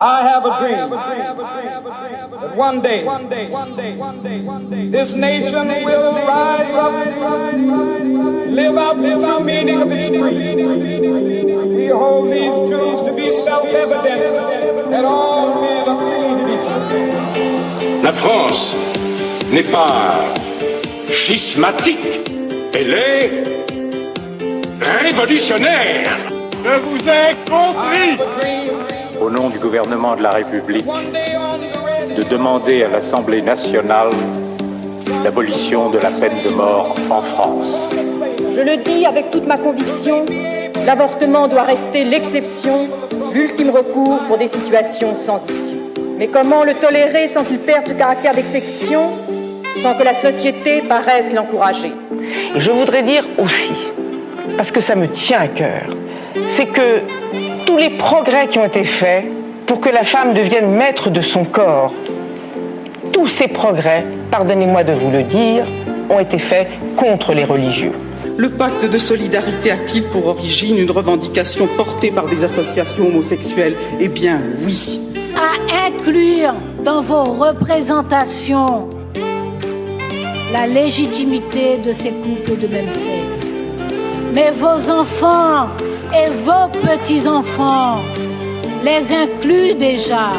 I have a dream that one day this nation will rise up, live out the true meaning of its creed. We hold these truths to be self-evident that all men are created equal. La France n'est pas schismatique, elle est révolutionnaire. Je vous ai compris. Au nom du gouvernement de la République, de demander à l'Assemblée nationale l'abolition de la peine de mort en France. Je le dis avec toute ma conviction, l'avortement doit rester l'exception, l'ultime recours pour des situations sans issue. Mais comment le tolérer sans qu'il perde ce caractère d'exception, sans que la société paraisse l'encourager? Et je voudrais dire aussi, parce que ça me tient à cœur, c'est que tous les progrès qui ont été faits pour que la femme devienne maître de son corps, tous ces progrès, pardonnez-moi de vous le dire, ont été faits contre les religieux. Le pacte de solidarité a-t-il pour origine une revendication portée par des associations homosexuelles? Eh bien, oui. À inclure dans vos représentations la légitimité de ces couples de même sexe. Mais vos enfants et vos petits-enfants les incluent déjà.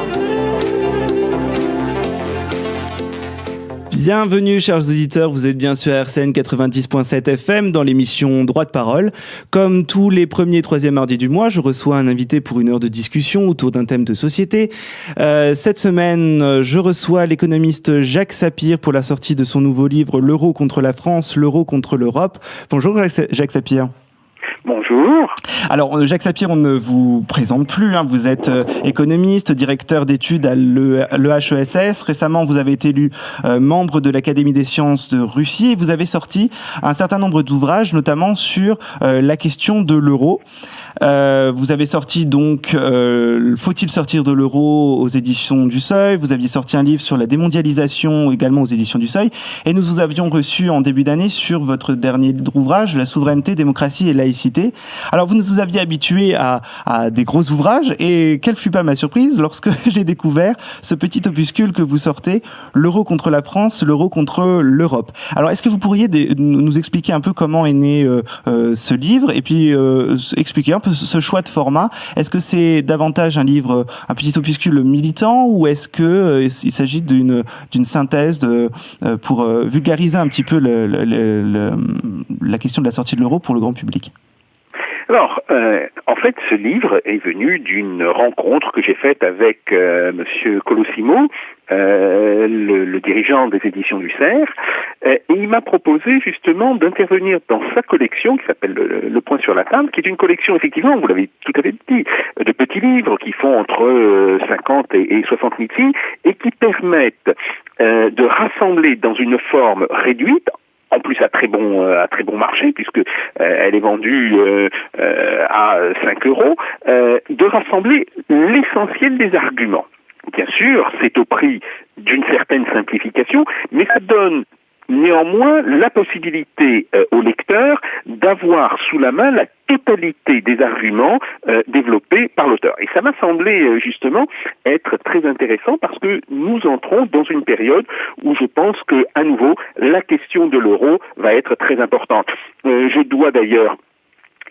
Bienvenue chers auditeurs, vous êtes bien sur RCN 90.7 FM dans l'émission Droit de parole. Comme tous les premiers et troisièmes mardis du mois, je reçois un invité pour une heure de discussion autour d'un thème de société. Cette semaine, je reçois l'économiste Jacques Sapir pour la sortie de son nouveau livre « L'euro contre la France, l'euro contre l'Europe ». Bonjour Jacques Sapir. Bonjour. Alors, Jacques Sapir, on ne vous présente plus. Vous êtes économiste, directeur d'études à l'EHESS. Récemment, vous avez été élu membre de l'Académie des sciences de Russie et vous avez sorti un certain nombre d'ouvrages, notamment sur la question de l'euro. Vous avez sorti donc Faut-il sortir de l'euro aux éditions du Seuil. Vous aviez sorti un livre sur la démondialisation également aux éditions du Seuil. Et nous vous avions reçu en début d'année sur votre dernier ouvrage, La souveraineté, démocratie et laïcité. Alors vous nous aviez habitués à des gros ouvrages et quelle fut pas ma surprise lorsque j'ai découvert ce petit opuscule que vous sortez, L'euro contre la France, l'euro contre l'Europe. Alors est-ce que vous pourriez nous expliquer un peu comment est né ce livre et puis expliquer un peu ce choix de format? Est-ce que c'est davantage un livre, un petit opuscule militant ou est-ce que il s'agit d'une synthèse pour vulgariser un petit peu la question de la sortie de l'euro pour le grand public? Alors, en fait, ce livre est venu d'une rencontre que j'ai faite avec Monsieur Colosimo, le dirigeant des éditions du Cerf, et il m'a proposé justement d'intervenir dans sa collection qui s'appelle Le Point sur la table, qui est une collection, effectivement, vous l'avez tout à fait dit, de petits livres qui font entre 50 et 60 000 signes et qui permettent de rassembler dans une forme réduite, en plus à très bon marché puisque elle est vendue à 5 €, de rassembler l'essentiel des arguments. Bien sûr, c'est au prix d'une certaine simplification, mais ça donne néanmoins la possibilité au lecteur d'avoir sous la main la totalité des arguments développés par l'auteur. Et ça m'a semblé justement être très intéressant parce que nous entrons dans une période où je pense que, à nouveau, la question de l'euro va être très importante. Je dois d'ailleurs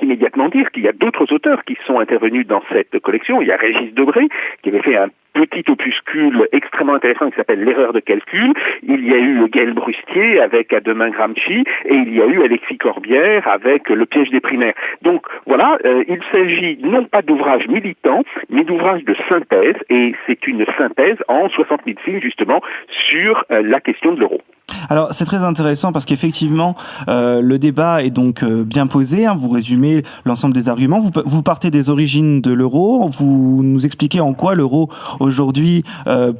immédiatement dire qu'il y a d'autres auteurs qui sont intervenus dans cette collection. Il y a Régis Debray qui avait fait un petit opuscule extrêmement intéressant qui s'appelle L'erreur de calcul. Il y a eu Gaël Brustier avec À demain Gramsci et il y a eu Alexis Corbière avec Le piège des primaires. Donc voilà, il s'agit non pas d'ouvrages militants mais d'ouvrages de synthèse et c'est une synthèse en 60 000 signes justement sur la question de l'euro. Alors c'est très intéressant parce qu'effectivement le débat est donc bien posé, vous résumez l'ensemble des arguments, vous partez des origines de l'euro, vous nous expliquez en quoi l'euro aujourd'hui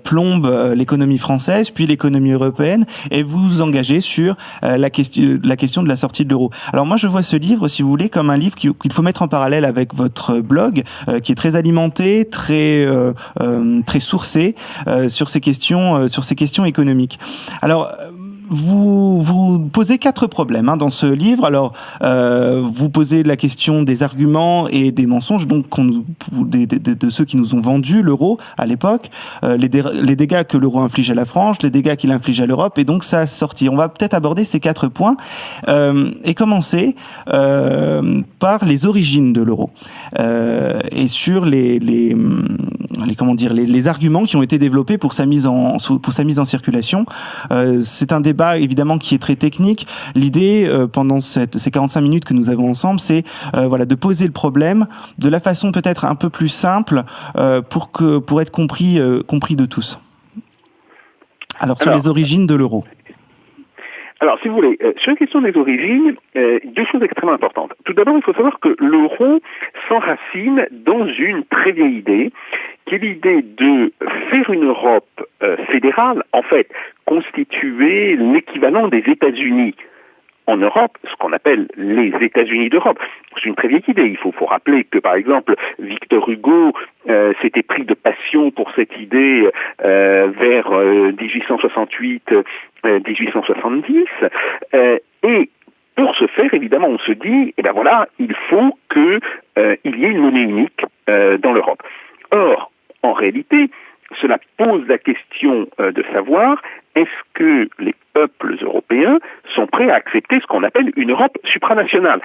plombe l'économie française puis l'économie européenne et vous vous engagez sur la question de la sortie de l'euro. Alors moi je vois ce livre, si vous voulez, comme un livre qu'il faut mettre en parallèle avec votre blog qui est très alimenté, très sourcé sur ces questions économiques. Alors vous posez 4 problèmes dans ce livre. Alors, vous posez la question des arguments et des mensonges, donc de ceux qui nous ont vendu l'euro à l'époque, les dégâts que l'euro inflige à la France, les dégâts qu'il inflige à l'Europe, et donc ça sortit. On va peut-être aborder ces 4 points et commencer par les origines de l'euro et sur les arguments qui ont été développés pour sa mise en circulation. C'est un débat évidemment qui est très technique. L'idée pendant ces 45 minutes que nous avons ensemble, c'est de poser le problème de la façon peut-être un peu plus simple pour être compris de tous. Alors sur les origines de l'euro. Alors, si vous voulez, sur la question des origines, 2 choses extrêmement importantes. Tout d'abord, il faut savoir que l'euro s'enracine dans une très vieille idée, qui est l'idée de faire une Europe fédérale, en fait, constituer l'équivalent des États-Unis en Europe, ce qu'on appelle les États-Unis d'Europe. C'est une très vieille idée. Il faut rappeler que, par exemple, Victor Hugo s'était pris de passion pour cette idée vers 1868-1870. Et pour ce faire, évidemment, on se dit, il faut qu'il y ait une monnaie unique dans l'Europe. Or, en réalité, cela pose la question de savoir est-ce que les peuples européens sont prêts à accepter ce qu'on appelle une Europe supranationale.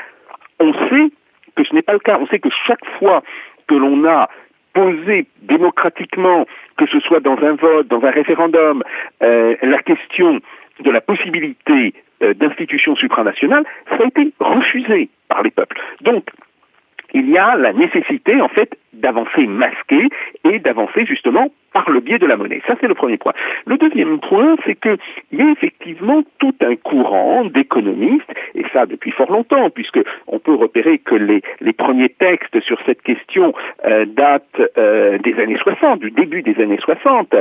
On sait que ce n'est pas le cas. On sait que chaque fois que l'on a posé démocratiquement, que ce soit dans un vote, dans un référendum, la question de la possibilité d'institutions supranationales, ça a été refusé par les peuples. Donc, il y a la nécessité, en fait, d'avancer masqué et d'avancer justement par le biais de la monnaie. Ça, c'est le premier point. Le deuxième point, c'est que il y a effectivement tout un courant d'économistes, et ça depuis fort longtemps, puisque on peut repérer que les premiers textes sur cette question datent des années 60, du début des années 60,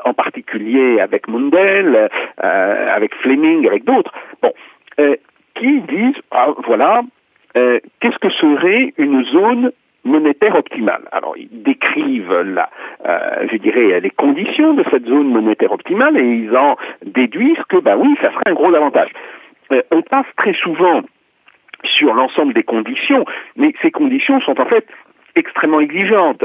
en particulier avec Mundell, avec Fleming, avec d'autres, qui disent, qu'est-ce que serait une zone monétaire optimale? Alors, ils décrivent les conditions de cette zone monétaire optimale et ils en déduisent que, ça serait un gros avantage. On passe très souvent sur l'ensemble des conditions, mais ces conditions sont en fait extrêmement exigeantes.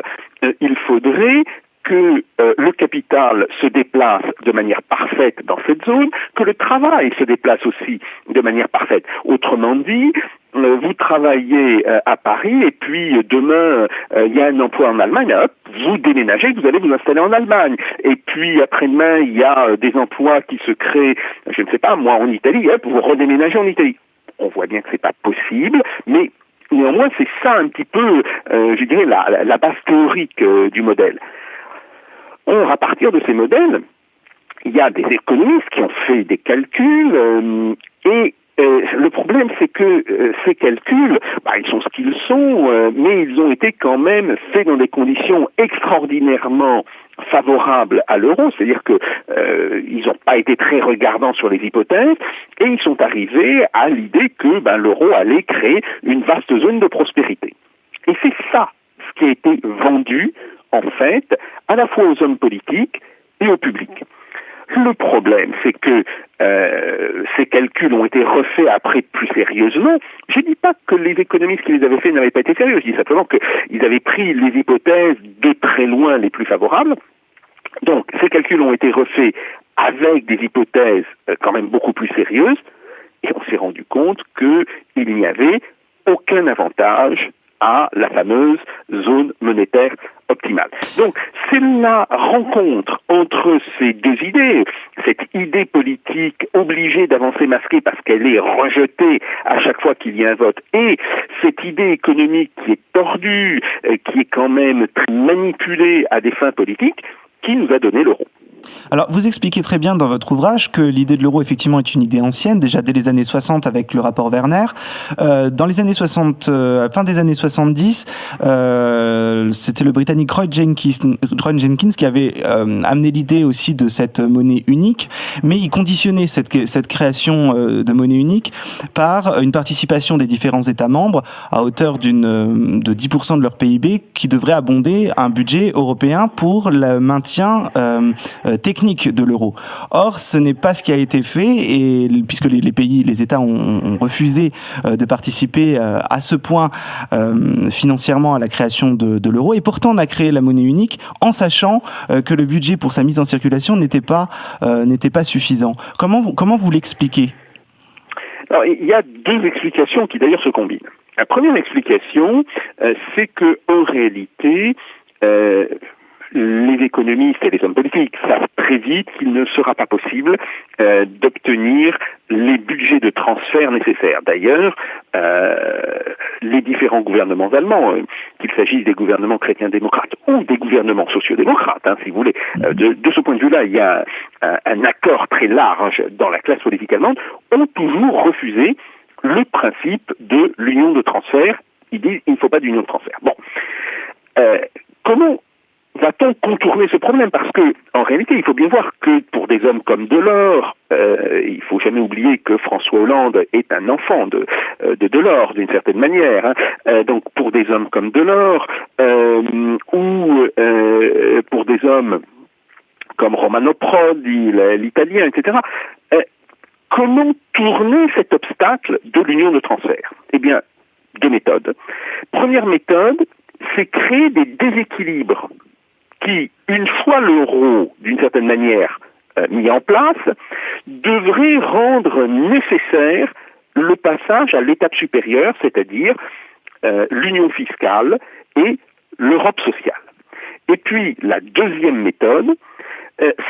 Il faudrait que le capital se déplace de manière parfaite dans cette zone, que le travail se déplace aussi de manière parfaite. Autrement dit, vous travaillez à Paris et puis demain il y a un emploi en Allemagne, hop, vous déménagez, vous allez vous installer en Allemagne. Et puis après-demain il y a des emplois qui se créent, je ne sais pas, moi en Italie, hop, vous redéménagez en Italie. On voit bien que c'est pas possible, mais néanmoins c'est ça un petit peu, la base théorique du modèle. Or, à partir de ces modèles, il y a des économistes qui ont fait des calculs et le problème, c'est que ces calculs, ils sont ce qu'ils sont, mais ils ont été quand même faits dans des conditions extraordinairement favorables à l'euro, c'est-à-dire que ils n'ont pas été très regardants sur les hypothèses, et ils sont arrivés à l'idée que l'euro allait créer une vaste zone de prospérité. Et c'est ça ce qui a été vendu, en fait, à la fois aux hommes politiques et au public. Le problème, c'est que ces calculs ont été refaits après plus sérieusement. Je ne dis pas que les économistes qui les avaient faits n'avaient pas été sérieux, je dis simplement qu'ils avaient pris les hypothèses de très loin les plus favorables. Donc, ces calculs ont été refaits avec des hypothèses quand même beaucoup plus sérieuses, et on s'est rendu compte qu'il n'y avait aucun avantage à la fameuse zone monétaire optimale. Donc, c'est la rencontre entre ces deux idées, cette idée politique obligée d'avancer masquée parce qu'elle est rejetée à chaque fois qu'il y a un vote, et cette idée économique qui est tordue, qui est quand même très manipulée à des fins politiques, qui nous a donné l'euro. Alors, vous expliquez très bien dans votre ouvrage que l'idée de l'euro, effectivement, est une idée ancienne, déjà dès les années 60 avec le rapport Werner. Dans les années 60, fin des années 70, c'était le Britannique Roy Jenkins qui avait amené l'idée aussi de cette monnaie unique, mais il conditionnait cette création de monnaie unique par une participation des différents États membres à hauteur de 10% de leur PIB qui devrait abonder un budget européen pour le maintien technique de l'euro. Or, ce n'est pas ce qui a été fait, et puisque les pays, les États ont refusé de participer à ce point financièrement à la création de l'euro, et pourtant on a créé la monnaie unique en sachant que le budget pour sa mise en circulation n'était pas suffisant. Comment vous l'expliquez ? Alors, il y a deux explications qui d'ailleurs se combinent. La première explication, c'est que en réalité, les économistes et les hommes politiques savent très vite qu'il ne sera pas possible d'obtenir les budgets de transfert nécessaires. D'ailleurs, les différents gouvernements allemands, qu'il s'agisse des gouvernements chrétiens-démocrates ou des gouvernements sociaux-démocrates, si vous voulez, de ce point de vue-là, il y a un accord très large dans la classe politique allemande, ont toujours refusé le principe de l'union de transfert. Ils disent il ne faut pas d'union de transfert. Bon, comment va-t-on contourner ce problème? Parce que, en réalité, il faut bien voir que pour des hommes comme Delors, il faut jamais oublier que François Hollande est un enfant de Delors, d'une certaine manière. Donc, pour des hommes comme Delors, ou pour des hommes comme Romano Prodi, l'italien, etc., comment tourner cet obstacle de l'union de transfert? Eh bien, deux méthodes. Première méthode, c'est créer des déséquilibres qui, une fois l'euro, d'une certaine manière, mis en place, devrait rendre nécessaire le passage à l'étape supérieure, c'est-à-dire l'union fiscale et l'Europe sociale. Et puis, la deuxième méthode,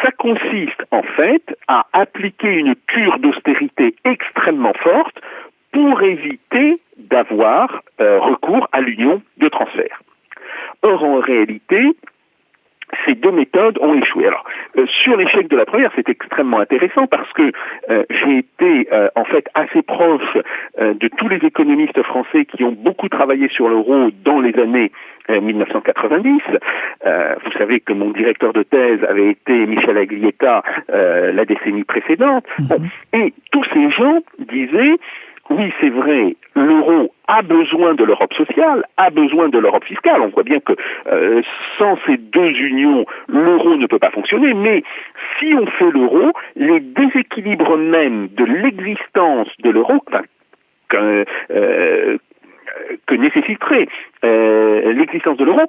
ça consiste en fait à appliquer une cure d'austérité extrêmement forte pour éviter d'avoir recours à l'union de transfert. Or, en réalité, ces deux méthodes ont échoué. Alors, sur l'échec de la première, c'est extrêmement intéressant parce que j'ai été en fait assez proche de tous les économistes français qui ont beaucoup travaillé sur l'euro dans les années 1990. Vous savez que mon directeur de thèse avait été Michel Aglietta la décennie précédente. Et tous ces gens disaient oui, c'est vrai, l'euro a besoin de l'Europe sociale, a besoin de l'Europe fiscale. On voit bien que sans ces deux unions, l'euro ne peut pas fonctionner. Mais si on fait l'euro, les déséquilibres même de l'existence de l'euro, que nécessiterait l'existence de l'euro,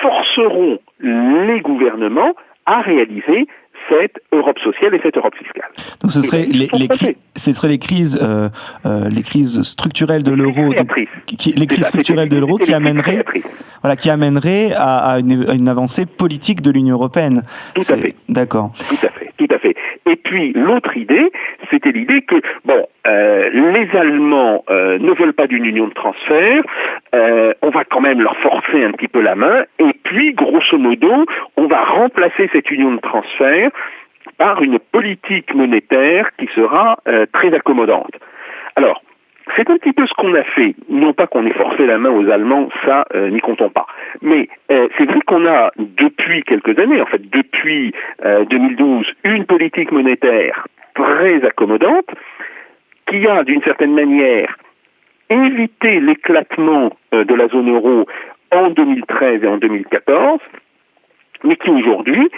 forceront les gouvernements à réaliser cette Europe sociale et cette Europe fiscale. Donc ce serait les crises structurelles de l'euro, les crises structurelles de l'euro qui amèneraient à une avancée politique de l'Union européenne. Tout à fait. D'accord. Tout à fait. Et puis l'autre idée, c'était l'idée que les Allemands ne veulent pas d'une union de transfert, on va quand même leur forcer un petit peu la main, et puis grosso modo, on va remplacer cette union de transfert par une politique monétaire qui sera très accommodante. Alors, c'est un petit peu ce qu'on a fait. Non pas qu'on ait forcé la main aux Allemands, ça, n'y comptons pas. Mais c'est vrai qu'on a, depuis quelques années, en fait, depuis 2012, une politique monétaire très accommodante qui a, d'une certaine manière, évité l'éclatement de la zone euro en 2013 et en 2014, mais qui aujourd'hui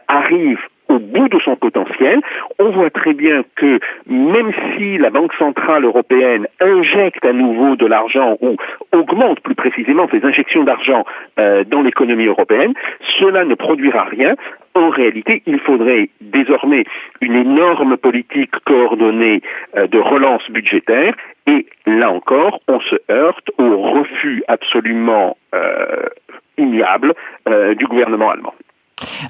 arrive au bout de son potentiel. On voit très bien que même si la Banque Centrale Européenne injecte à nouveau de l'argent ou augmente plus précisément ses injections d'argent dans l'économie européenne, cela ne produira rien. En réalité, il faudrait désormais une énorme politique coordonnée de relance budgétaire et là encore, on se heurte au refus absolument ignoble du gouvernement allemand.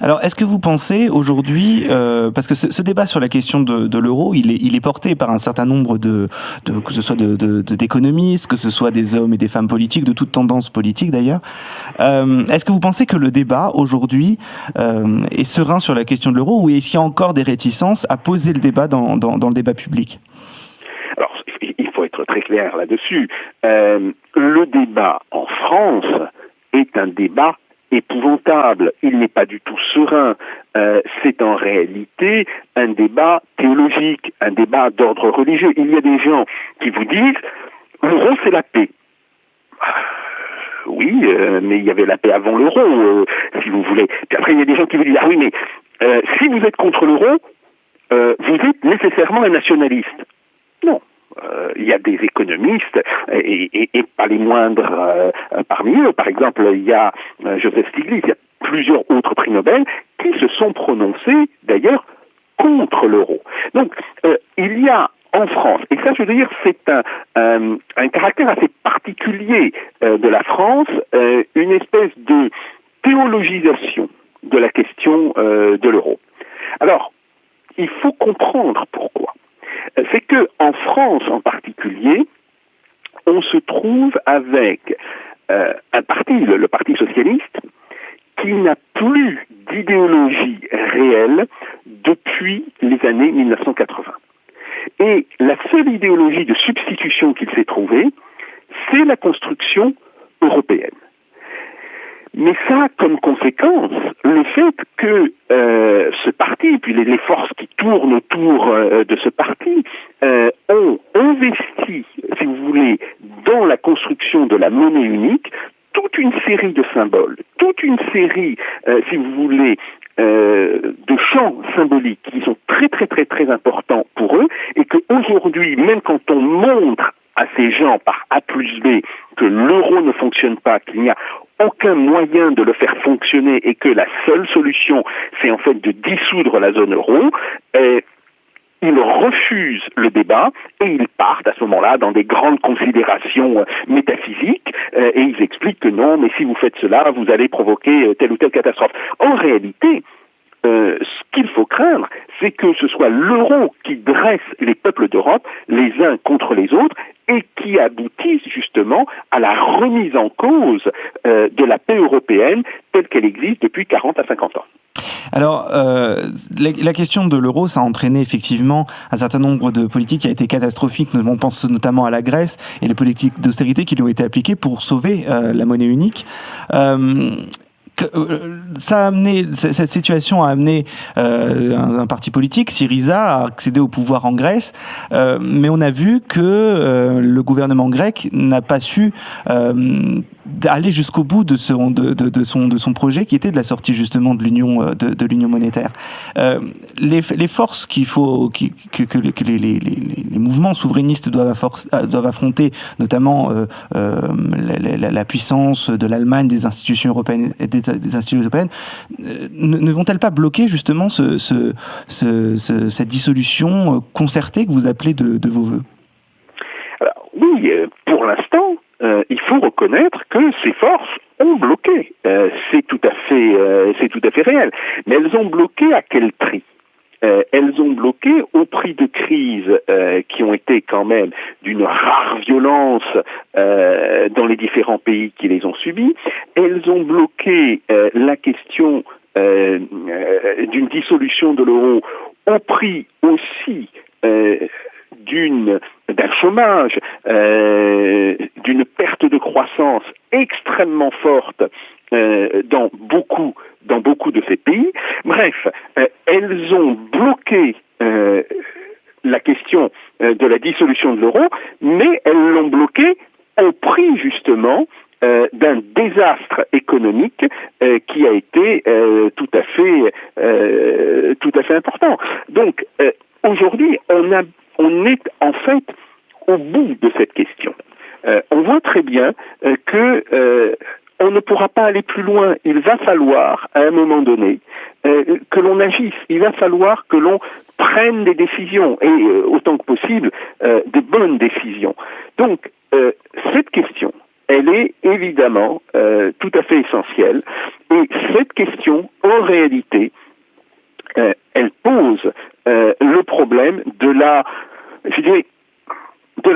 Alors, est-ce que vous pensez aujourd'hui, parce que ce débat sur la question de l'euro, il est porté par un certain nombre que ce soit d'économistes, que ce soit des hommes et des femmes politiques, de toute tendance politique d'ailleurs. Est-ce que vous pensez que le débat aujourd'hui est serein sur la question de l'euro, ou est-ce qu'il y a encore des réticences à poser le débat dans le débat public? Alors, il faut être très clair là-dessus. Le débat en France est un débat épouvantable, il n'est pas du tout serein, c'est en réalité un débat théologique, un débat d'ordre religieux. Il y a des gens qui vous disent l'euro c'est la paix. Oui, mais il y avait la paix avant l'euro, si vous voulez. Puis après il y a des gens qui vous disent ah oui mais si vous êtes contre l'euro, vous êtes nécessairement un nationaliste. Non. Il y a des économistes, et pas les moindres parmi eux. Par exemple, il y a Joseph Stiglitz, il y a plusieurs autres prix Nobel qui se sont prononcés, d'ailleurs, contre l'euro. Donc, il y a en France, et ça, je veux dire, c'est un caractère assez particulier de la France, une espèce de théologisation de la question de l'euro. Alors, il faut comprendre pourquoi. C'est que en France en particulier, on se trouve avec un parti, le Parti socialiste, qui n'a plus d'idéologie réelle depuis les années 1980. Et la seule idéologie de substitution qu'il s'est trouvée, c'est la construction européenne. Mais ça a comme conséquence le fait que ce parti, puis les forces qui tournent autour de ce parti, ont investi, si vous voulez, dans la construction de la monnaie unique, toute une série de symboles, toute une série, si vous voulez, de champs symboliques qui sont très très très très importants pour eux, et qu'aujourd'hui, même quand on montre à ces gens par A plus B que l'euro ne fonctionne pas, qu'il n'y a aucun moyen de le faire fonctionner et que la seule solution, c'est en fait de dissoudre la zone euro, ils refusent le débat et ils partent à ce moment-là dans des grandes considérations métaphysiques et ils expliquent que non, mais si vous faites cela, vous allez provoquer telle ou telle catastrophe. En réalité, ce qu'il faut craindre, c'est que ce soit l'euro qui dresse les peuples d'Europe les uns contre les autres et qui aboutisse justement à la remise en cause de la paix européenne telle qu'elle existe depuis 40 à 50 ans. Alors, la question de l'euro, ça a entraîné effectivement un certain nombre de politiques qui a été catastrophiques. On pense notamment à la Grèce et les politiques d'austérité qui lui ont été appliquées pour sauver la monnaie unique. Ça a amené, cette situation a amené un parti politique, Syriza, à accéder au pouvoir en Grèce, mais on a vu que le gouvernement grec n'a pas su aller jusqu'au bout de son projet, qui était de la sortie justement de l'union monétaire. Les forces que les mouvements souverainistes doivent affronter, notamment la puissance de l'Allemagne, des institutions européennes, ne vont-elles pas bloquer justement cette dissolution concertée que vous appelez de vos voeux? Alors, oui, pour l'instant, il faut reconnaître que ces forces ont bloqué. C'est tout à fait réel. Mais elles ont bloqué à quel prix? Elles ont bloqué au prix de crises qui ont été quand même d'une rare violence dans les différents pays qui les ont subis. Elles ont bloqué la question d'une dissolution de l'euro au prix aussi d'un chômage, d'une perte de croissance extrêmement forte dans beaucoup de ces pays. Bref, elles ont bloqué la question de la dissolution de l'euro, mais elles l'ont bloqué au prix justement d'un désastre économique qui a été tout à fait important. Donc aujourd'hui, on est en fait au bout de cette question. On voit très bien que on ne pourra pas aller plus loin. Il va falloir, à un moment donné, que l'on agisse. Il va falloir que l'on prenne des décisions, et autant que possible, des bonnes décisions. Donc, cette question, elle est évidemment tout à fait essentielle. Et cette question, en réalité, elle pose le problème de la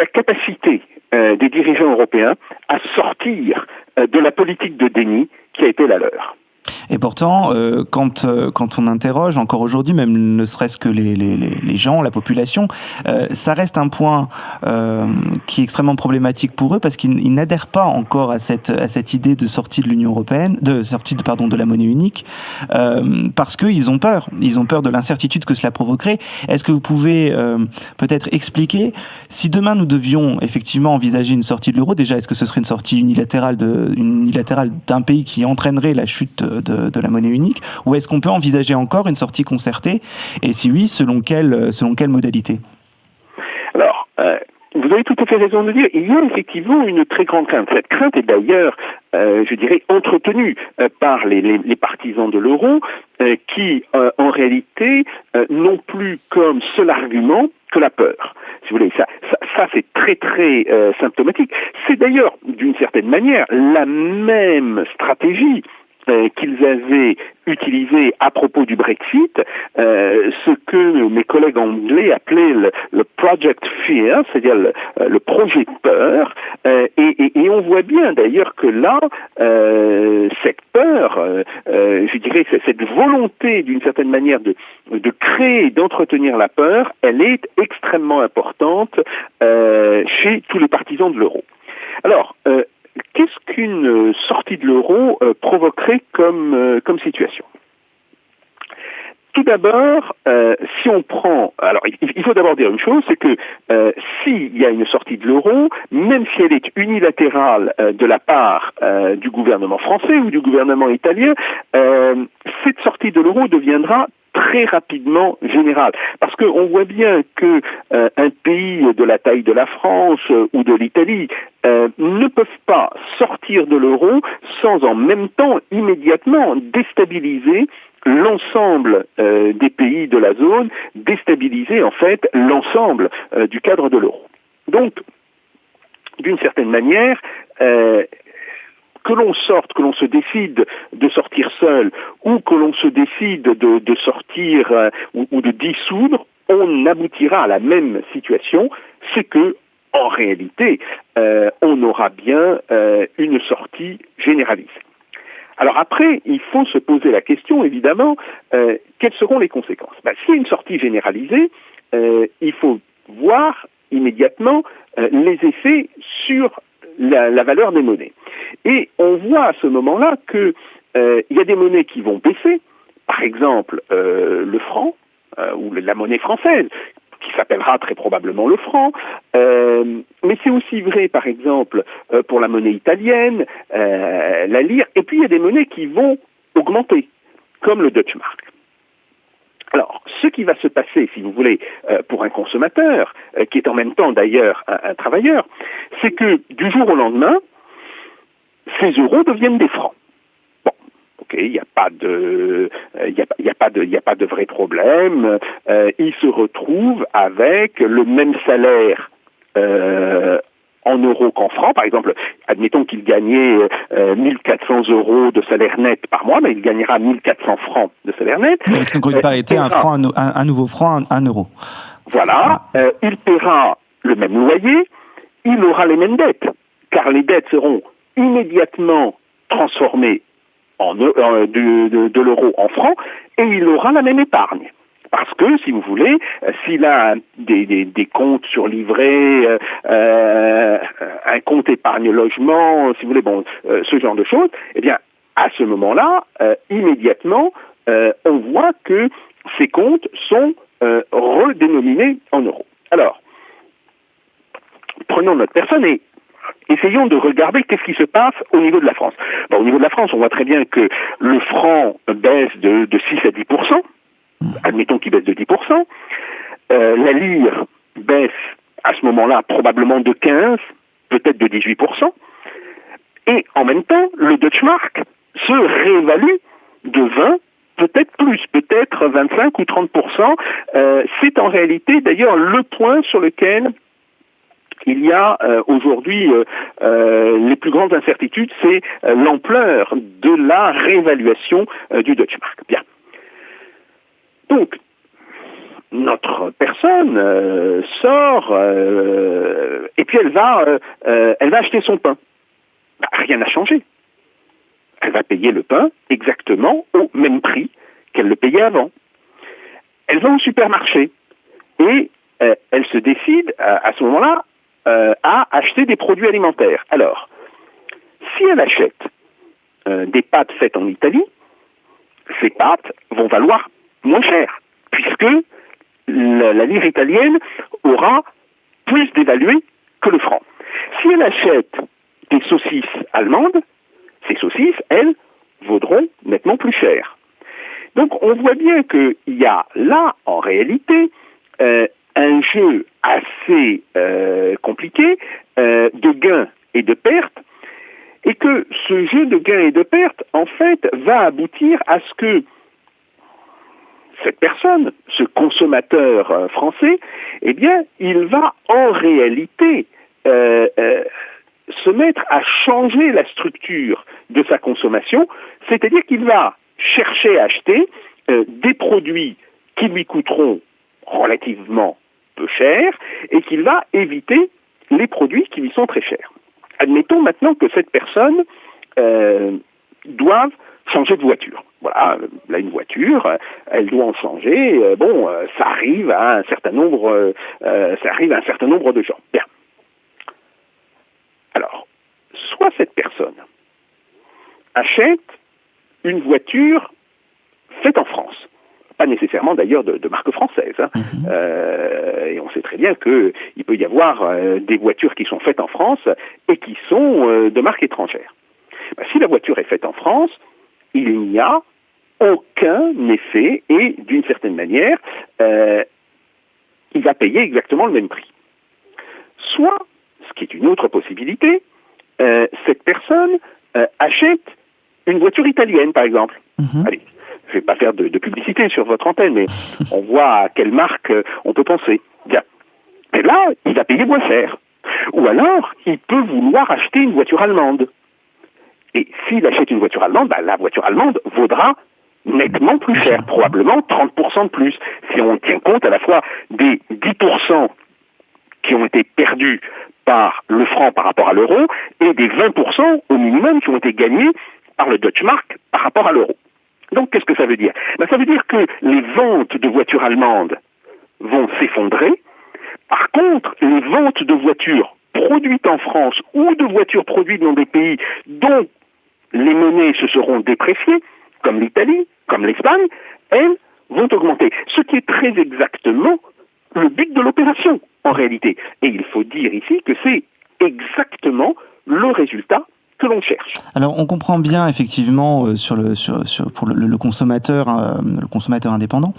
capacité des dirigeants européens à sortir de la politique de déni qui a été la leur. Et pourtant, quand on interroge encore aujourd'hui, même ne serait-ce que les gens, la population, ça reste un point qui est extrêmement problématique pour eux parce qu'ils n'adhèrent pas encore à cette idée de sortie de l'Union européenne, de la monnaie unique, parce qu'ils ont peur. Ils ont peur de l'incertitude que cela provoquerait. Est-ce que vous pouvez peut-être expliquer si demain nous devions effectivement envisager une sortie de l'euro, déjà est-ce que ce serait une sortie unilatérale d'un pays qui entraînerait la chute de la monnaie unique, ou est-ce qu'on peut envisager encore une sortie concertée, et si oui, selon quelle modalité? Alors, vous avez tout à fait raison de dire, il y a effectivement une très grande crainte. Cette crainte est d'ailleurs, je dirais, entretenue par les partisans de l'euro, qui, en réalité, n'ont plus comme seul argument que la peur. Si vous voulez, ça c'est très très symptomatique. C'est d'ailleurs, d'une certaine manière, la même stratégie qu'ils avaient utilisé à propos du Brexit, ce que mes collègues anglais appelaient le Project Fear, c'est-à-dire le projet peur, et on voit bien d'ailleurs que là, cette peur, je dirais, cette volonté d'une certaine manière de créer, d'entretenir la peur, elle est extrêmement importante chez tous les partisans de l'euro. Alors, qu'est-ce qu'une sortie de l'euro provoquerait comme situation? Tout d'abord, si on prend... Alors, il faut d'abord dire une chose, c'est que s'il y a une sortie de l'euro, même si elle est unilatérale de la part du gouvernement français ou du gouvernement italien, cette sortie de l'euro deviendra très rapidement générale. Parce qu'on voit bien que un pays de la taille de la France ou de l'Italie ne peuvent pas sortir de l'euro sans en même temps immédiatement déstabiliser l'ensemble des pays de la zone, déstabiliser en fait l'ensemble du cadre de l'euro. Donc, d'une certaine manière, que l'on sorte, que l'on se décide de sortir seul, ou que l'on se décide de sortir ou de dissoudre, on aboutira à la même situation, c'est que, en réalité, on aura bien une sortie généralisée. Alors après, il faut se poser la question, évidemment, quelles seront les conséquences? S'il y a une sortie généralisée, il faut voir immédiatement les effets sur la valeur des monnaies. Et on voit à ce moment-là que il y a des monnaies qui vont baisser, par exemple le franc ou la monnaie française, qui s'appellera très probablement le franc, mais c'est aussi vrai, par exemple, pour la monnaie italienne, la lire, et puis il y a des monnaies qui vont augmenter, comme le Deutschmark. Alors, ce qui va se passer, si vous voulez, pour un consommateur, qui est en même temps d'ailleurs un travailleur, c'est que du jour au lendemain, ces euros deviennent des francs. Bon, ok, il n'y a pas de vrai problème. Il se retrouve avec le même salaire en euros qu'en francs. Par exemple, admettons qu'il gagnait 1400 euros de salaire net par mois, mais il gagnera 1400 francs de salaire net. Donc, une parité, un nouveau franc, un euro. Voilà. Il paiera le même loyer, il aura les mêmes dettes, car les dettes seront immédiatement transformées de l'euro en francs, et il aura la même épargne. Parce que, si vous voulez, s'il a des comptes sur livret, un compte épargne logement, si vous voulez, ce genre de choses, eh bien, à ce moment-là, immédiatement, on voit que ces comptes sont redénominés en euros. Alors, prenons notre personne et essayons de regarder qu'est-ce qui se passe au niveau de la France. Au niveau de la France, on voit très bien que le franc baisse de 6 à 10%. Admettons qu'il baisse de 10%. La lire baisse à ce moment-là probablement de 15, peut-être de 18%. Et en même temps, le Deutschmark se réévalue de 20, peut-être plus, peut-être 25 ou 30%. C'est en réalité d'ailleurs le point sur lequel il y a aujourd'hui les plus grandes incertitudes, c'est l'ampleur de la réévaluation du Deutschmark. Bien. Donc, notre personne sort et puis elle va acheter son pain. Rien n'a changé. Elle va payer le pain exactement au même prix qu'elle le payait avant. Elle va au supermarché et elle se décide à ce moment-là à acheter des produits alimentaires. Alors, si elle achète des pâtes faites en Italie, ces pâtes vont valoir moins cher, puisque la lire italienne aura plus dévalué que le franc. Si elle achète des saucisses allemandes, ces saucisses, elles, vaudront nettement plus cher. Donc on voit bien qu'il y a là, en réalité, un jeu assez compliqué de gains et de pertes, et que ce jeu de gains et de pertes, en fait, va aboutir à ce que cette personne, ce consommateur français, eh bien, il va en réalité se mettre à changer la structure de sa consommation, c'est-à-dire qu'il va chercher à acheter des produits qui lui coûteront relativement peu cher et qu'il va éviter les produits qui lui sont très chers. Admettons maintenant que cette personne doive changer de voiture. Voilà, elle a une voiture, elle doit en changer. Ça arrive à un certain nombre de gens. Bien. Alors, soit cette personne achète une voiture faite en France, pas nécessairement d'ailleurs de marque française, hein. Et on sait très bien qu'il peut y avoir des voitures qui sont faites en France et qui sont de marque étrangère. Si la voiture est faite en France, il n'y a aucun effet et d'une certaine manière, il va payer exactement le même prix. Soit, ce qui est une autre possibilité, cette personne achète une voiture italienne, par exemple. Allez, je ne vais pas faire de publicité sur votre antenne, mais on voit à quelle marque on peut penser. Bien. Et là, il va payer moins cher. Ou alors, il peut vouloir acheter une voiture allemande. Et s'il achète une voiture allemande, la voiture allemande vaudra nettement plus cher, probablement 30% de plus, si on tient compte à la fois des 10% qui ont été perdus par le franc par rapport à l'euro et des 20% au minimum qui ont été gagnés par le Deutsche Mark par rapport à l'euro. Donc, qu'est-ce que ça veut dire? Ça veut dire que les ventes de voitures allemandes vont s'effondrer. Par contre, les ventes de voitures produites en France ou de voitures produites dans des pays dont les monnaies se seront dépréciées, comme l'Italie, comme l'Espagne, elles vont augmenter. Ce qui est très exactement le but de l'opération, en réalité. Et il faut dire ici que c'est exactement le résultat que l'on cherche. Alors on comprend bien effectivement pour le consommateur indépendant.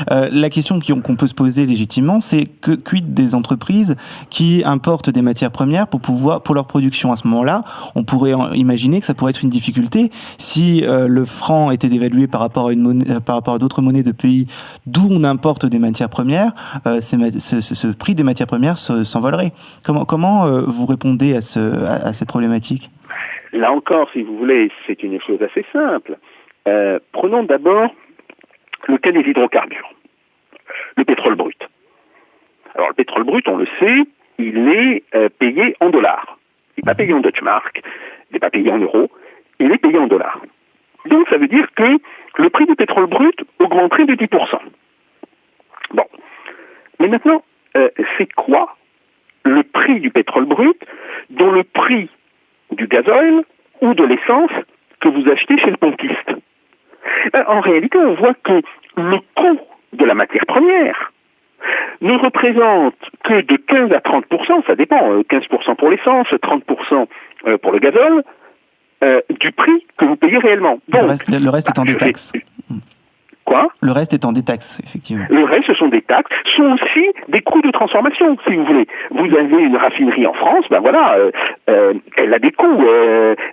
La question qu'on peut se poser légitimement, c'est quid des entreprises qui importent des matières premières pour leur production. À ce moment-là, on pourrait imaginer que ça pourrait être une difficulté si le franc était dévalué par rapport à d'autres monnaies de pays d'où on importe des matières premières. Ce prix des matières premières s'envolerait. Comment vous répondez à cette problématique? Là encore, si vous voulez, c'est une chose assez simple. Prenons d'abord le cas des hydrocarbures, le pétrole brut. Alors le pétrole brut, on le sait, il est payé en dollars. Il n'est pas payé en Deutsche Mark, il n'est pas payé en euros, il est payé en dollars. Donc ça veut dire que le prix du pétrole brut augmenterait de 10%. Bon. Mais maintenant, c'est quoi le prix du pétrole brut dont le prix du gasoil ou de l'essence que vous achetez chez le pompiste? En réalité, on voit que le coût de la matière première ne représente que de 15 à 30%, ça dépend, 15% pour l'essence, 30% pour le gazole, du prix que vous payez réellement. Donc, le reste étant des taxes. Quoi? Le reste étant des taxes, effectivement. Le reste, ce sont des taxes, sont aussi des coûts de transformation, si vous voulez. Vous avez une raffinerie en France, elle a des coûts,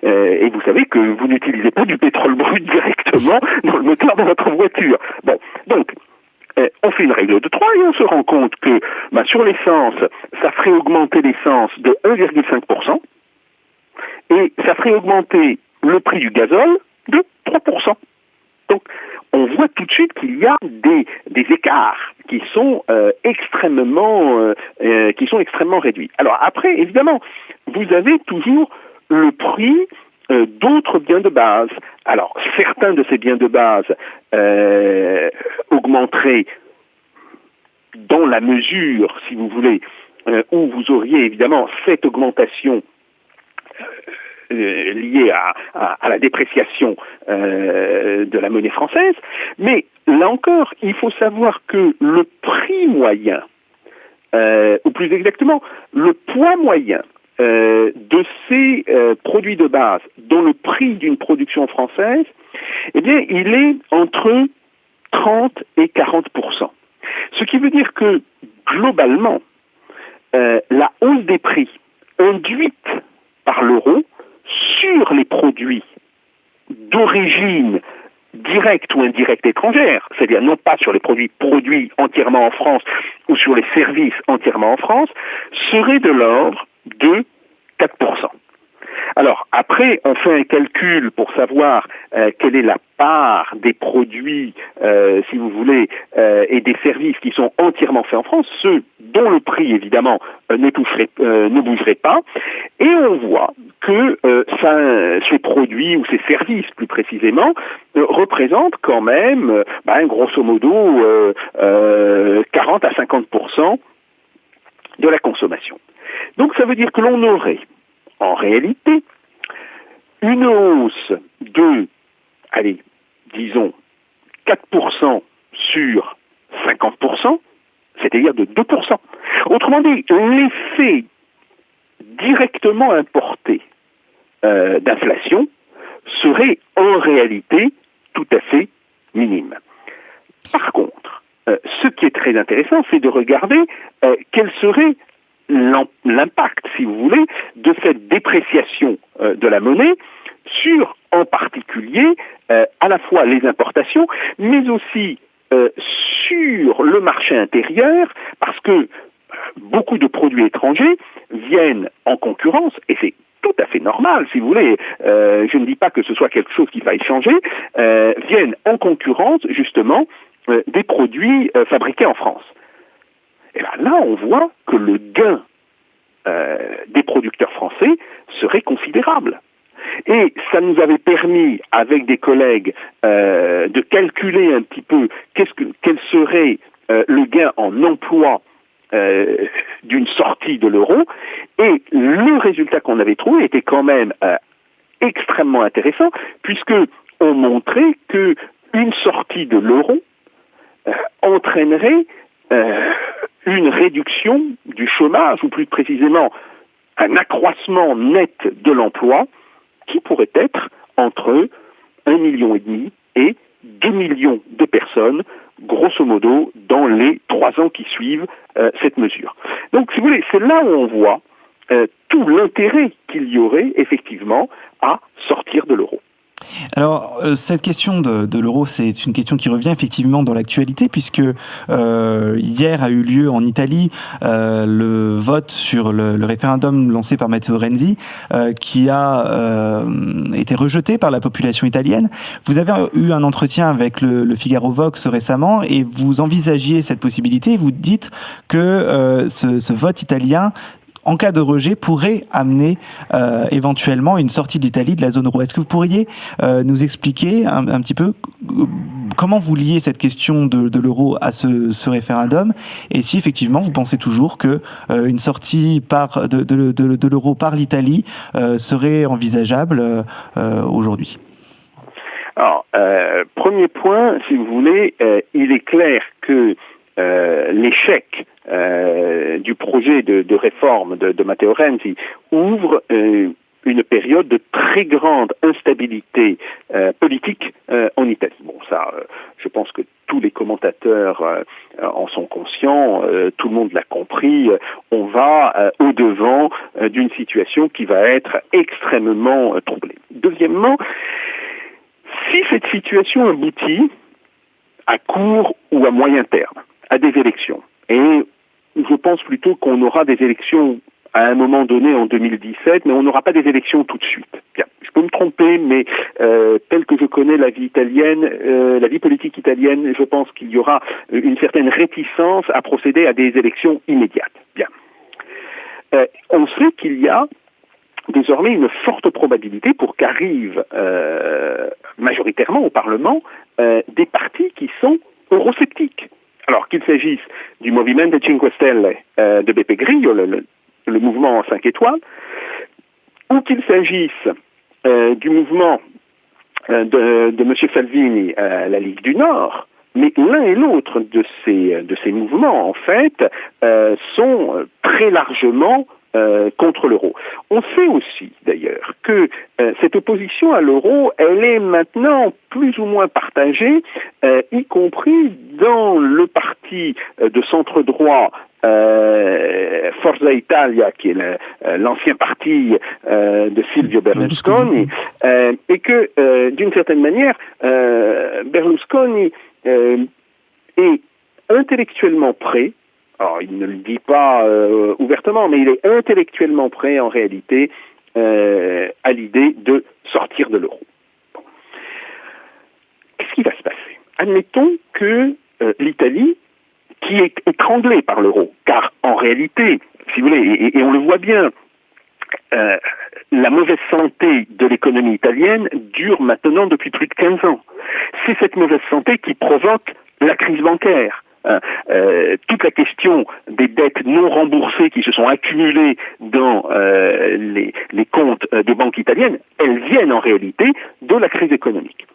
et vous savez que vous n'utilisez pas du pétrole brut directement dans le moteur de votre voiture. Bon, donc, on fait une règle de 3 et on se rend compte que sur l'essence, ça ferait augmenter l'essence de 1,5%, et ça ferait augmenter le prix du gazole de 3%. Donc, on voit tout de suite qu'il y a des écarts qui sont extrêmement réduits. Alors après, évidemment, vous avez toujours le prix d'autres biens de base. Alors, certains de ces biens de base augmenteraient dans la mesure, si vous voulez, où vous auriez évidemment cette augmentation liée à la dépréciation de la monnaie française, mais là encore, il faut savoir que le prix moyen, ou plus exactement, le poids moyen de ces produits de base dont le prix d'une production française, eh bien, il est entre 30 et 40%. Ce qui veut dire que, globalement, la hausse des prix induite par l'euro sur les produits d'origine directe ou indirecte étrangère, c'est-à-dire non pas sur les produits produits entièrement en France ou sur les services entièrement en France, serait de l'ordre de 4%. Alors, après, on fait un calcul pour savoir quelle est la part des produits, si vous voulez, et des services qui sont entièrement faits en France, ceux dont le prix, évidemment, ne bougerait pas, et on voit que ces produits, ou ces services, plus précisément, représentent quand même, grosso modo, 40 à 50% de la consommation. Donc, ça veut dire que l'on aurait, en réalité, une hausse de, disons, 4% sur 50%, c'est-à-dire de 2%. Autrement dit, l'effet directement importé d'inflation serait en réalité tout à fait minime. Par contre, ce qui est très intéressant, c'est de regarder quel serait l'impact, si vous voulez, de cette dépréciation de la monnaie sur, en particulier, à la fois les importations, mais aussi sur le marché intérieur, parce que beaucoup de produits étrangers viennent en concurrence, et c'est tout à fait normal, si vous voulez, je ne dis pas que ce soit quelque chose qu'il faille changer, viennent en concurrence, justement, des produits fabriqués en France. Et là, on voit que le gain des producteurs français serait considérable. Et ça nous avait permis, avec des collègues, de calculer un petit peu quel serait le gain en emploi d'une sortie de l'euro. Et le résultat qu'on avait trouvé était quand même extrêmement intéressant, puisque on montrait que une sortie de l'euro entraînerait une réduction du chômage, ou plus précisément un accroissement net de l'emploi qui pourrait être entre 1,5 million et 2 millions de personnes, grosso modo, dans les 3 ans qui suivent cette mesure. Donc, si vous voulez, c'est là où on voit tout l'intérêt qu'il y aurait, effectivement, à sortir de l'euro. Alors, cette question de l'euro, c'est une question qui revient effectivement dans l'actualité, puisque hier a eu lieu en Italie le vote sur le référendum lancé par Matteo Renzi, qui a été rejeté par la population italienne. Vous avez eu un entretien avec le Figaro Vox récemment, et vous envisagiez cette possibilité. Vous dites que ce vote italien, en cas de rejet, pourrait amener éventuellement une sortie de l'Italie de la zone euro. Est-ce que vous pourriez nous expliquer un petit peu comment vous liez cette question de l'euro à ce référendum, et si effectivement vous pensez toujours que une sortie de l'euro par l'Italie serait envisageable aujourd'hui? Alors, premier point, si vous voulez, il est clair que l'échec du projet de réforme de Matteo Renzi ouvre une période de très grande instabilité politique en Italie. Bon, ça, je pense que tous les commentateurs en sont conscients, tout le monde l'a compris, on va au-devant d'une situation qui va être extrêmement troublée. Deuxièmement, si cette situation aboutit à court ou à moyen terme à des élections, et je pense plutôt qu'on aura des élections à un moment donné en 2017, mais on n'aura pas des élections tout de suite. Bien, je peux me tromper, mais tel que je connais la vie italienne, la vie politique italienne, je pense qu'il y aura une certaine réticence à procéder à des élections immédiates. Bien. On sait qu'il y a désormais une forte probabilité pour qu'arrivent majoritairement au Parlement des partis qui sont eurosceptiques. Alors qu'il s'agisse du Movimento 5 Stelle de Beppe Grillo, le mouvement 5 étoiles, ou qu'il s'agisse du mouvement de M. Salvini, la Ligue du Nord, mais l'un et l'autre de ces mouvements, en fait, sont très largement contre l'euro. On sait aussi, d'ailleurs, que cette opposition à l'euro, elle est maintenant plus ou moins partagée, y compris dans le parti de centre-droit Forza Italia, qui est l'ancien parti de Silvio Berlusconi, et que, d'une certaine manière, Berlusconi est intellectuellement prêt. Alors, il ne le dit pas ouvertement, mais il est intellectuellement prêt, en réalité, à l'idée de sortir de l'euro. Bon. Qu'est-ce qui va se passer? Admettons que l'Italie, qui est étranglée par l'euro, car en réalité, si vous voulez, et on le voit bien, la mauvaise santé de l'économie italienne dure maintenant depuis plus de 15 ans. C'est cette mauvaise santé qui provoque la crise bancaire. Toute la question des dettes non remboursées qui se sont accumulées dans les comptes des banques italiennes, elles viennent en réalité de la crise économique.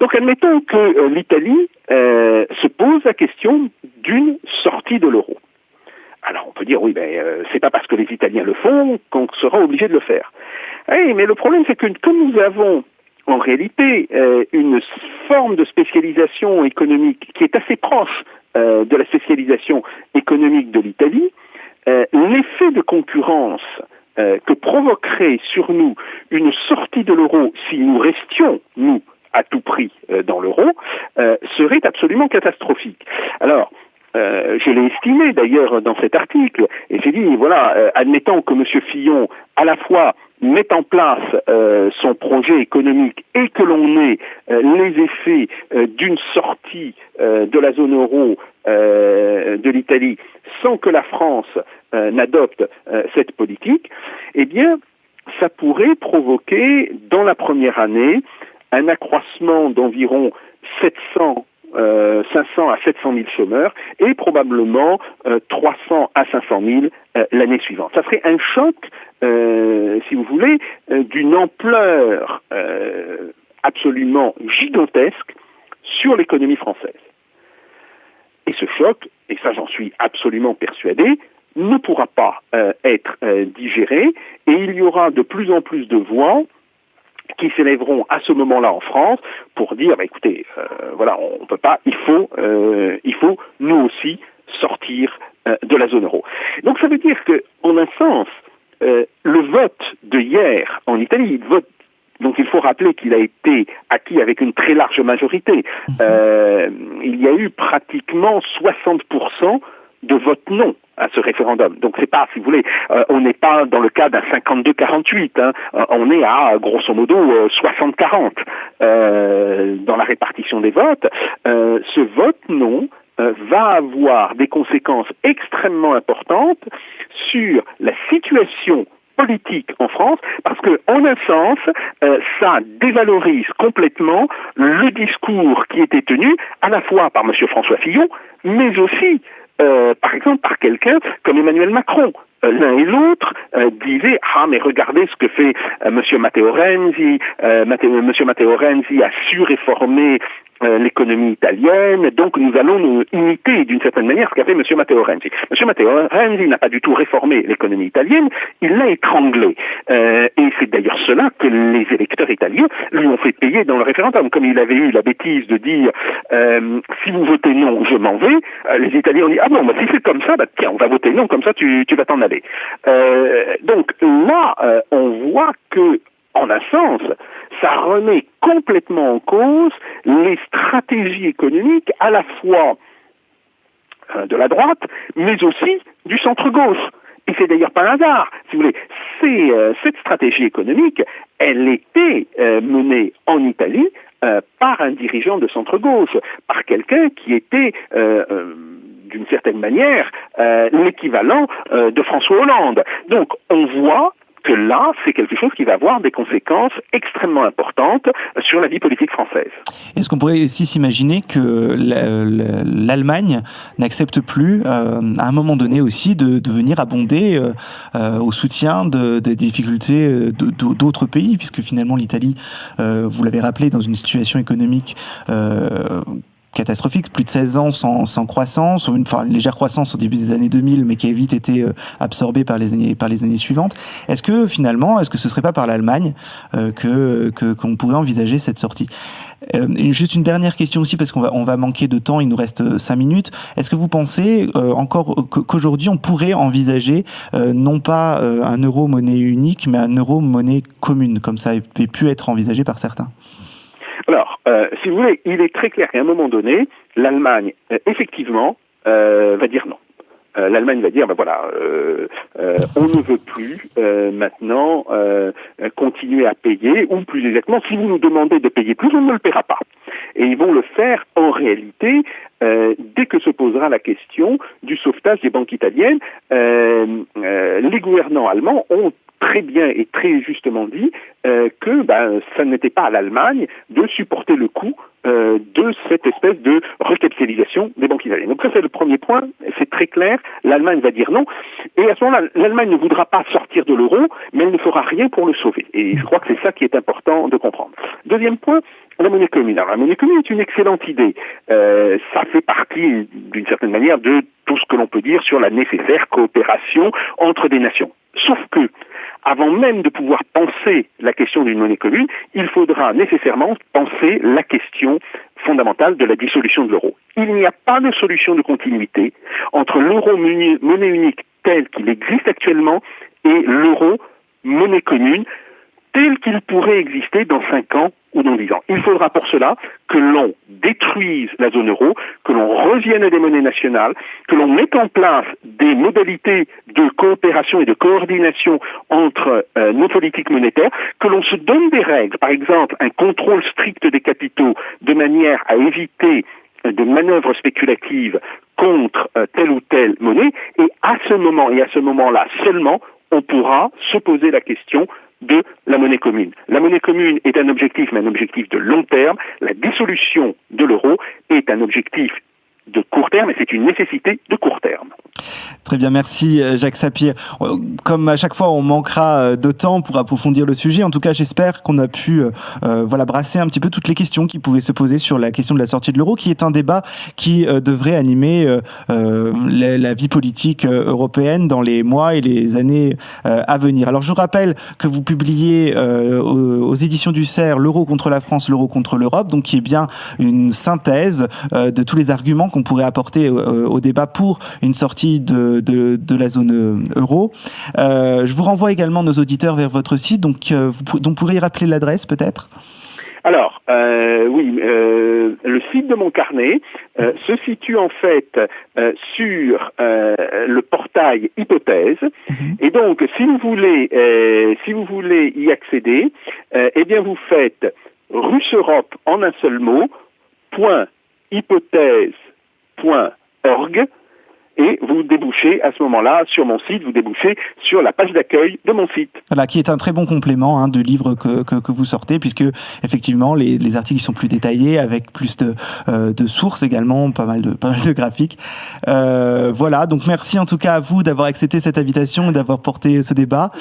Donc admettons que l'Italie se pose la question d'une sortie de l'euro. Alors on peut dire oui, c'est pas parce que les Italiens le font qu'on sera obligé de le faire. Oui, mais le problème c'est que comme nous avons en réalité une forme de spécialisation économique qui est assez proche de la spécialisation économique de l'Italie, l'effet de concurrence que provoquerait sur nous une sortie de l'euro si nous restions, nous, à tout prix dans l'euro, serait absolument catastrophique. Alors, je l'ai estimé d'ailleurs dans cet article, et j'ai dit, voilà, admettons que M. Fillon, à la fois, mette en place son projet économique et que l'on ait les effets d'une sortie de la zone euro de l'Italie sans que la France n'adopte cette politique, eh bien, ça pourrait provoquer, dans la première année, un accroissement d'environ 500 à 700 000 chômeurs et probablement 300 à 500 000 l'année suivante. Ça serait un choc, si vous voulez, d'une ampleur absolument gigantesque sur l'économie française. Et ce choc, et ça j'en suis absolument persuadé, ne pourra pas être digéré et il y aura de plus en plus de voix qui s'élèveront à ce moment-là en France pour dire, écoutez, voilà, on peut pas, il faut nous aussi sortir de la zone euro. Donc ça veut dire que, en un sens, le vote de hier en Italie, le vote, donc il faut rappeler qu'il a été acquis avec une très large majorité. Il y a eu pratiquement 60% de vote non à ce référendum. Donc c'est pas, si vous voulez, on n'est pas dans le cas d'un 52-48, hein, on est à grosso modo 60-40 dans la répartition des votes. Ce vote non va avoir des conséquences extrêmement importantes sur la situation politique en France, parce que, en un sens, ça dévalorise complètement le discours qui était tenu à la fois par M. François Fillon, mais aussi par exemple par quelqu'un comme Emmanuel Macron. L'un et l'autre disaient « Ah, mais regardez ce que fait Monsieur Matteo Renzi. Monsieur Matteo Renzi a su réformer l'économie italienne, donc nous allons nous imiter d'une certaine manière ce qu'a fait M. Matteo Renzi. M. Matteo Renzi n'a pas du tout réformé l'économie italienne, il l'a étranglée. Et c'est d'ailleurs cela que les électeurs italiens lui ont fait payer dans le référendum. Comme il avait eu la bêtise de dire si vous votez non, je m'en vais, les Italiens ont dit « Ah bon, bah, si c'est comme ça, bah, tiens, on va voter non, comme ça tu vas t'en aller. » Donc là, on voit que, en un sens, ça remet complètement en cause les stratégies économiques à la fois de la droite, mais aussi du centre-gauche. Et c'est d'ailleurs pas un hasard, si vous voulez. Cette stratégie économique, elle était menée en Italie par un dirigeant de centre-gauche, par quelqu'un qui était d'une certaine manière l'équivalent de François Hollande. Donc on voit que là, c'est quelque chose qui va avoir des conséquences extrêmement importantes sur la vie politique française. Est-ce qu'on pourrait aussi s'imaginer que l'Allemagne n'accepte plus, à un moment donné aussi, de venir abonder au soutien des difficultés d'autres pays, puisque finalement l'Italie, vous l'avez rappelé, dans une situation économique catastrophique, plus de 16 ans sans croissance, une légère croissance au début des années 2000, mais qui a vite été absorbée par les années suivantes. Est-ce que finalement, ce serait pas par l'Allemagne qu'on pourrait envisager cette sortie? Juste une dernière question aussi, parce qu'on va manquer de temps, il nous reste 5 minutes. Est-ce que vous pensez encore qu'aujourd'hui on pourrait envisager non pas un euro monnaie unique, mais un euro monnaie commune, comme ça avait pu être envisagé par certains? Alors, si vous voulez, il est très clair qu'à un moment donné, l'Allemagne, effectivement, va dire non. L'Allemagne va dire, on ne veut plus maintenant continuer à payer, ou plus exactement, si vous nous demandez de payer plus, on ne le paiera pas. Et ils vont le faire en réalité dès que se posera la question du sauvetage des banques italiennes. Les gouvernants allemands ont très bien et très justement dit que ça n'était pas à l'Allemagne de supporter le coût de cette espèce de recapitalisation des banques italiennes. Donc ça, c'est le premier point, c'est très clair, l'Allemagne va dire non, et à ce moment-là, l'Allemagne ne voudra pas sortir de l'euro, mais elle ne fera rien pour le sauver. Et je crois que c'est ça qui est important de comprendre. Deuxième point, la monnaie commune. Alors, la monnaie commune est une excellente idée. Ça fait partie, d'une certaine manière, de tout ce que l'on peut dire sur la nécessaire coopération entre des nations. Sauf que, avant même de pouvoir penser la question d'une monnaie commune, il faudra nécessairement penser la question fondamentale de la dissolution de l'euro. Il n'y a pas de solution de continuité entre l'euro monnaie unique tel qu'il existe actuellement et l'euro monnaie commune tel qu'il pourrait exister dans 5 ans ou dans 10 ans. Il faudra pour cela que l'on détruise la zone euro, que l'on revienne à des monnaies nationales, que l'on mette en place des modalités de coopération et de coordination entre nos politiques monétaires, que l'on se donne des règles, par exemple un contrôle strict des capitaux, de manière à éviter de manœuvres spéculatives contre telle ou telle monnaie, et à ce moment-là seulement, on pourra se poser la question de la monnaie commune. La monnaie commune est un objectif, mais un objectif de long terme. La dissolution de l'euro est un objectif de court terme, et c'est une nécessité de court terme. Très bien, merci Jacques Sapir. Comme à chaque fois, on manquera de temps pour approfondir le sujet. En tout cas, j'espère qu'on a pu brasser un petit peu toutes les questions qui pouvaient se poser sur la question de la sortie de l'euro, qui est un débat qui devrait animer la vie politique européenne dans les mois et les années à venir. Alors, je vous rappelle que vous publiez aux éditions du CERF l'euro contre la France, l'euro contre l'Europe, donc qui est bien une synthèse de tous les arguments qu'on pourrait apporter au débat pour une sortie de la zone euro. Je vous renvoie également nos auditeurs vers votre site, donc vous pourriez rappeler l'adresse peut-être ? Alors, le site de mon carnet se situe en fait sur le portail Hypothèse, et donc si vous voulez y accéder, vous faites RusEurope en un seul mot, .hypothèse.org, et vous débouchez à ce moment-là sur mon site, vous débouchez sur la page d'accueil de mon site. Voilà, qui est un très bon complément du livre que vous sortez, puisque effectivement les articles sont plus détaillés, avec plus de sources également, pas mal de graphiques. Voilà, donc merci en tout cas à vous d'avoir accepté cette invitation et d'avoir porté ce débat.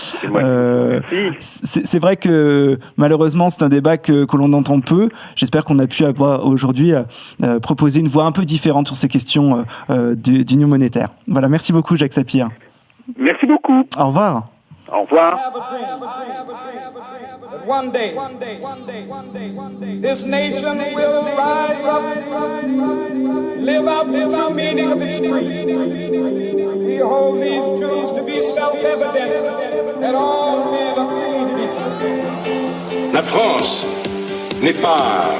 C'est vrai que malheureusement c'est un débat que l'on entend peu. J'espère qu'on a pu avoir aujourd'hui proposer une voix un peu différente sur ces questions d'union monétaire. Voilà, merci beaucoup Jacques Sapir. Merci beaucoup. Au revoir. Au revoir. One day, this nation will rise up, live out the true meaning of its creed. We hold these truths to be self-evident, that all men are created equal. La France n'est pas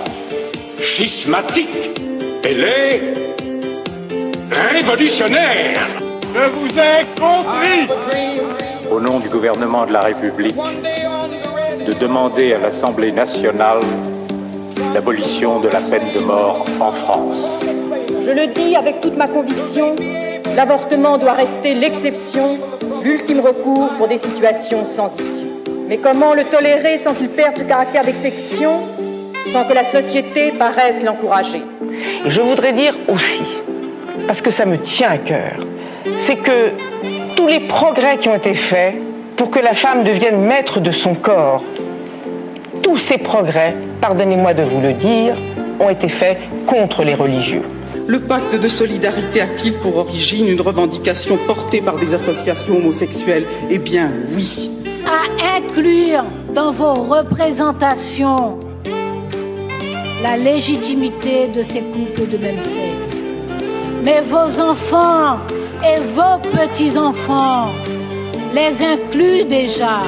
schismatique, elle est révolutionnaire. Je vous ai compris. Au nom du gouvernement de la République, de demander à l'Assemblée nationale l'abolition de la peine de mort en France. Je le dis avec toute ma conviction, l'avortement doit rester l'exception, l'ultime recours pour des situations sans issue. Mais comment le tolérer sans qu'il perde ce caractère d'exception, sans que la société paraisse l'encourager? Et je voudrais dire aussi, parce que ça me tient à cœur, c'est que tous les progrès qui ont été faits pour que la femme devienne maître de son corps, tous ces progrès, pardonnez-moi de vous le dire, ont été faits contre les religieux. Le pacte de solidarité a-t-il pour origine une revendication portée par des associations homosexuelles? Eh bien, oui. À inclure dans vos représentations la légitimité de ces couples de même sexe. Mais vos enfants et vos petits-enfants les incluent déjà